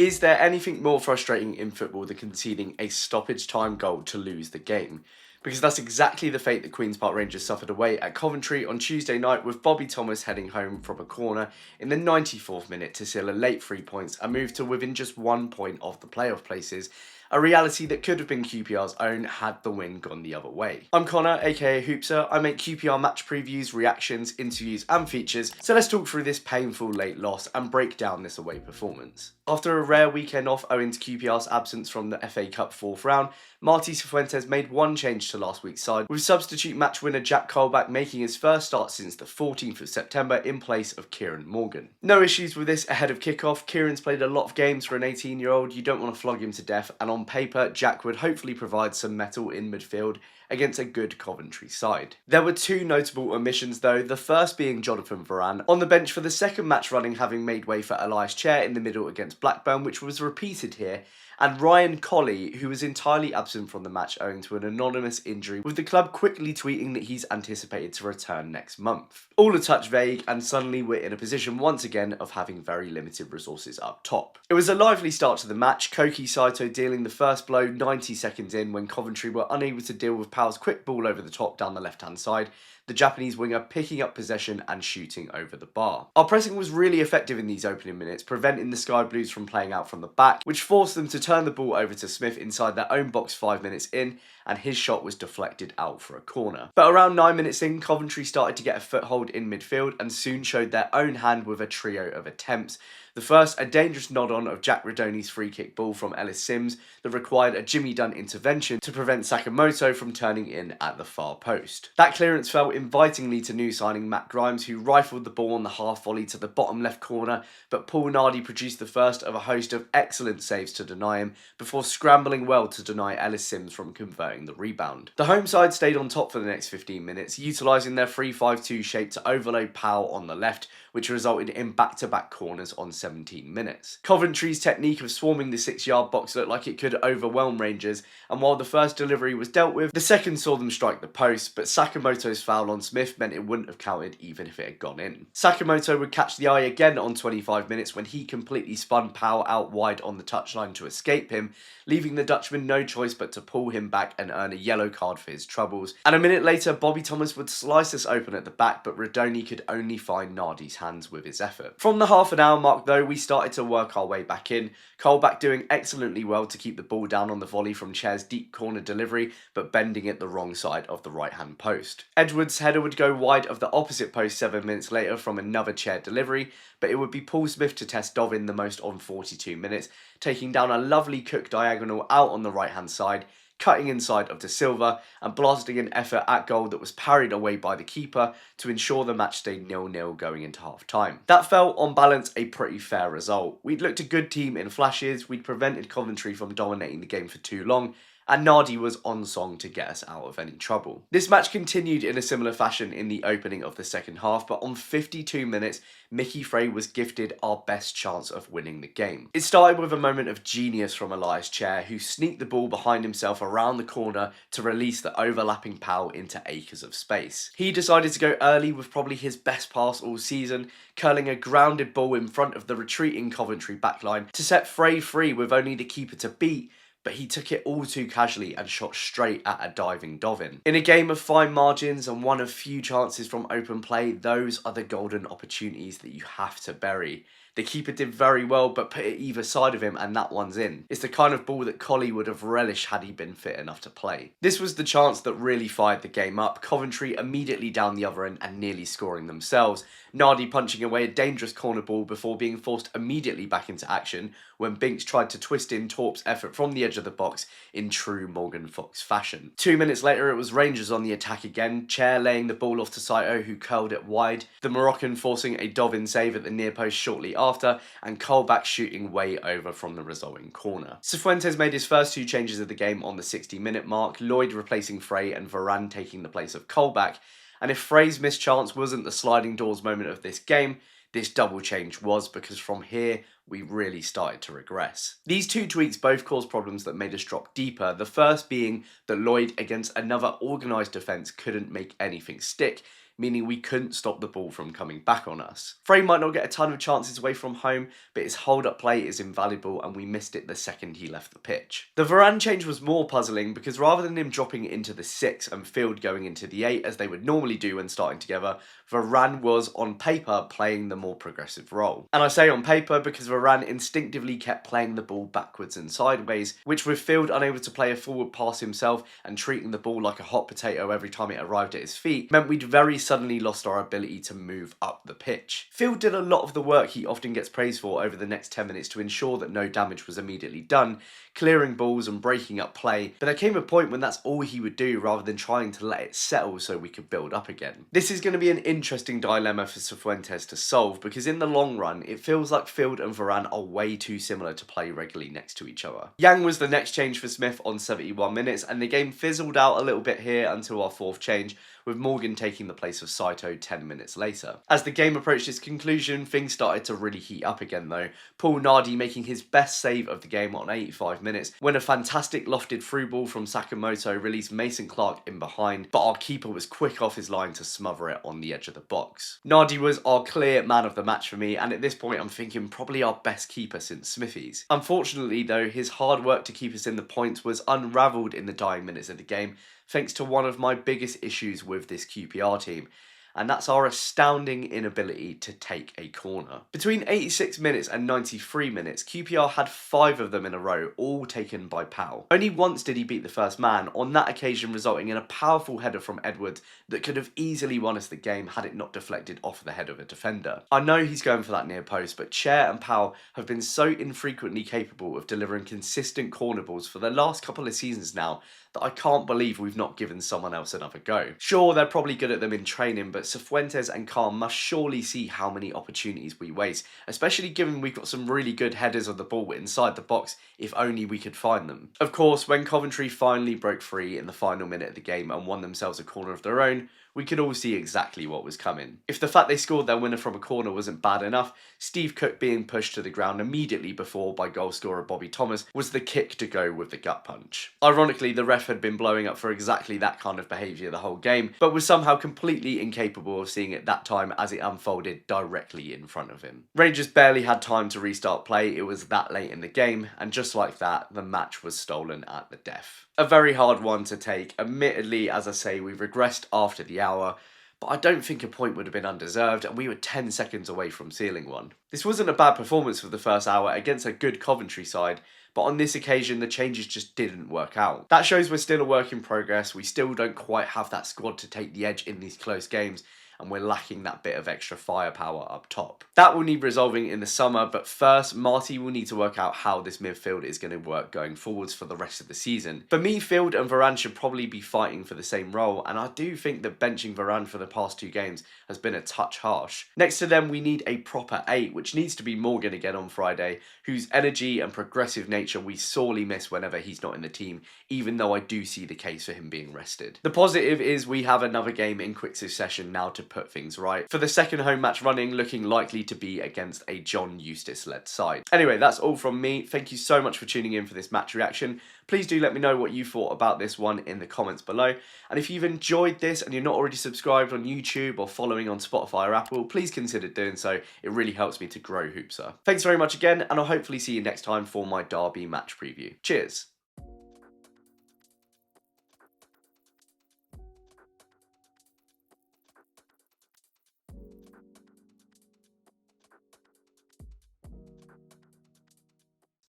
Is there anything more frustrating in football than conceding a stoppage time goal to lose the game? Because that's exactly the fate that Queen's Park Rangers suffered away at Coventry on Tuesday night, with Bobby Thomas heading home from a corner in the 94th minute to seal a late 3 points and move to within just 1 point of the playoff places, a reality that could have been QPR's own had the win gone the other way. I'm Connor, aka Hoopsa. I make QPR match previews, reactions, interviews and features, so let's talk through this painful late loss and break down this away performance. After a rare weekend off owing to QPR's absence from the FA Cup 4th round, Martí Cifuentes made one change to last week's side, with substitute match winner Jack Colback making his first start since the 14th of September in place of Kieran Morgan. No issues with this ahead of kickoff. Kieran's played a lot of games for an 18-year-old, you don't want to flog him to death, and on paper, Jack would hopefully provide some mettle in midfield against a good Coventry side. There were two notable omissions though, the first being Jonathan Varane on the bench for the second match running, having made way for Elias Chair in the middle against Blackburn, which was repeated here, and Ryan Colley, who was entirely absent from the match owing to an anonymous injury, with the club quickly tweeting that he's anticipated to return next month. All a touch vague, and suddenly we're in a position once again of having very limited resources up top. It was a lively start to the match, Koki Saito dealing the first blow 90 seconds in when Coventry were unable to deal with Powell's quick ball over the top down the left-hand side, the Japanese winger picking up possession and shooting over the bar. Our pressing was really effective in these opening minutes, preventing the Sky Blues from playing out from the back, which forced them to turn the ball over to Smith inside their own box 5 minutes in, and his shot was deflected out for a corner. But around 9 minutes in, Coventry started to get a foothold in midfield and soon showed their own hand with a trio of attempts. The first, a dangerous nod-on of Jack Rodoni's free-kick ball from Ellis Sims that required a Jimmy Dunn intervention to prevent Sakamoto from turning in at the far post. That clearance fell invitingly to new signing Matt Grimes, who rifled the ball on the half volley to the bottom left corner, but Paul Nardi produced the first of a host of excellent saves to deny him, before scrambling well to deny Ellis Sims from converting the rebound. The home side stayed on top for the next 15 minutes, utilising their 3-5-2 shape to overload Powell on the left, which resulted in back-to-back corners on 17 minutes. Coventry's technique of swarming the 6-yard box looked like it could overwhelm Rangers, and while the first delivery was dealt with, the second saw them strike the post, but Sakamoto's foul on Smith meant it wouldn't have counted even if it had gone in. Sakamoto would catch the eye again on 25 minutes when he completely spun Powell out wide on the touchline to escape him, leaving the Dutchman no choice but to pull him back and earn a yellow card for his troubles. And a minute later, Bobby Thomas would slice us open at the back, but Rodoni could only find Nardi's hands with his effort. From the half an hour mark though, we started to work our way back in, Colback doing excellently well to keep the ball down on the volley from Chair's deep corner delivery, but bending it the wrong side of the right hand post. Edwards' header would go wide of the opposite post 7 minutes later from another Chair delivery, but it would be Paul Smith to test Dovin the most on 42 minutes, taking down a lovely Cook diagonal out on the right hand side, cutting inside of De Silva and blasting an effort at goal that was parried away by the keeper to ensure the match stayed 0-0 going into half time. That felt on balance a pretty fair result. We'd looked a good team in flashes, we'd prevented Coventry from dominating the game for too long, and Nardi was on song to get us out of any trouble. This match continued in a similar fashion in the opening of the second half, but on 52 minutes, Mickey Frey was gifted our best chance of winning the game. It started with a moment of genius from Elias Chair, who sneaked the ball behind himself around the corner to release the overlapping Powell into acres of space. He decided to go early with probably his best pass all season, curling a grounded ball in front of the retreating Coventry backline to set Frey free with only the keeper to beat, but he took it all too casually and shot straight at a diving Dovin. In a game of fine margins and one of few chances from open play, those are the golden opportunities that you have to bury. The keeper did very well, but put it either side of him and that one's in. It's the kind of ball that Colley would have relished had he been fit enough to play. This was the chance that really fired the game up, Coventry immediately down the other end and nearly scoring themselves. Nardi punching away a dangerous corner ball before being forced immediately back into action when Binks tried to twist in Torp's effort from the edge of the box in true Morgan Fox fashion. 2 minutes later it was Rangers on the attack again, Chair laying the ball off to Saito who curled it wide, the Moroccan forcing a Dovin save at the near post shortly after, and Colback shooting way over from the resulting corner. Cifuentes made his first two changes of the game on the 60-minute mark, Lloyd replacing Frey and Varane taking the place of Colback, and if Frey's missed chance wasn't the sliding doors moment of this game, this double change was, because from here we really started to regress. These two tweaks both caused problems that made us drop deeper, the first being that Lloyd against another organised defence couldn't make anything stick, meaning we couldn't stop the ball from coming back on us. Frey might not get a ton of chances away from home, but his hold-up play is invaluable and we missed it the second he left the pitch. The Varane change was more puzzling because rather than him dropping into the 6 and Field going into the 8 as they would normally do when starting together, Varane was on paper playing the more progressive role. And I say on paper because Varane instinctively kept playing the ball backwards and sideways, which with Field unable to play a forward pass himself and treating the ball like a hot potato every time it arrived at his feet, meant we'd very suddenly lost our ability to move up the pitch. Field did a lot of the work he often gets praised for over the next 10 minutes to ensure that no damage was immediately done, clearing balls and breaking up play, but there came a point when that's all he would do rather than trying to let it settle so we could build up again. This is going to be an interesting dilemma for Cifuentes to solve because in the long run it feels like Field and Varane are way too similar to play regularly next to each other. Yang was the next change for Smith on 71 minutes and the game fizzled out a little bit here until our 4th change, with Morgan taking the place of Saito 10 minutes later. As the game approached its conclusion, things started to really heat up again though. Paul Nardi making his best save of the game on 85 minutes when a fantastic lofted through ball from Sakamoto released Mason Clark in behind, but our keeper was quick off his line to smother it on the edge of the box. Nardi was our clear man of the match for me, and at this point I'm thinking probably our best keeper since Smithies. Unfortunately though, his hard work to keep us in the points was unravelled in the dying minutes of the game, thanks to one of my biggest issues with this QPR team, and that's our astounding inability to take a corner. Between 86 minutes and 93 minutes, QPR had 5 of them in a row, all taken by Powell. Only once did he beat the first man, on that occasion resulting in a powerful header from Edwards that could have easily won us the game had it not deflected off the head of a defender. I know he's going for that near post, but Chair and Powell have been so infrequently capable of delivering consistent corner balls for the last couple of seasons now that I can't believe we've not given someone else another go. Sure, they're probably good at them in training, but Cifuentes and Khan must surely see how many opportunities we waste, especially given we've got some really good headers of the ball inside the box, if only we could find them. Of course, when Coventry finally broke free in the final minute of the game and won themselves a corner of their own, we could all see exactly what was coming. If the fact they scored their winner from a corner wasn't bad enough, Steve Cook being pushed to the ground immediately before by goalscorer Bobby Thomas was the kick to go with the gut punch. Ironically, the ref had been blowing up for exactly that kind of behaviour the whole game, but was somehow completely incapable of seeing it that time as it unfolded directly in front of him. Rangers barely had time to restart play, it was that late in the game, and just like that, the match was stolen at the death. A very hard one to take. Admittedly, as I say, we regressed after the hour, but I don't think a point would have been undeserved and we were 10 seconds away from sealing one. This wasn't a bad performance for the first hour against a good Coventry side, but on this occasion the changes just didn't work out. That shows we're still a work in progress, we still don't quite have that squad to take the edge in these close games, and we're lacking that bit of extra firepower up top. That will need resolving in the summer, but first, Marty will need to work out how this midfield is going to work going forwards for the rest of the season. For me, Field and Varane should probably be fighting for the same role, and I do think that benching Varane for the past 2 games has been a touch harsh. Next to them, we need a proper 8, which needs to be Morgan again on Friday, whose energy and progressive nature we sorely miss whenever he's not in the team, even though I do see the case for him being rested. The positive is we have another game in quick succession now to put things right, for the second home match running looking likely to be against a John Eustace led side. Anyway, that's all from me. Thank you so much for tuning in for this match reaction. Please do let me know what you thought about this one in the comments below, and if you've enjoyed this and you're not already subscribed on YouTube or following on Spotify or Apple, please consider doing so. It really helps me to grow Hoopsa. Thanks very much again, and I'll hopefully see you next time for my Derby match preview. Cheers!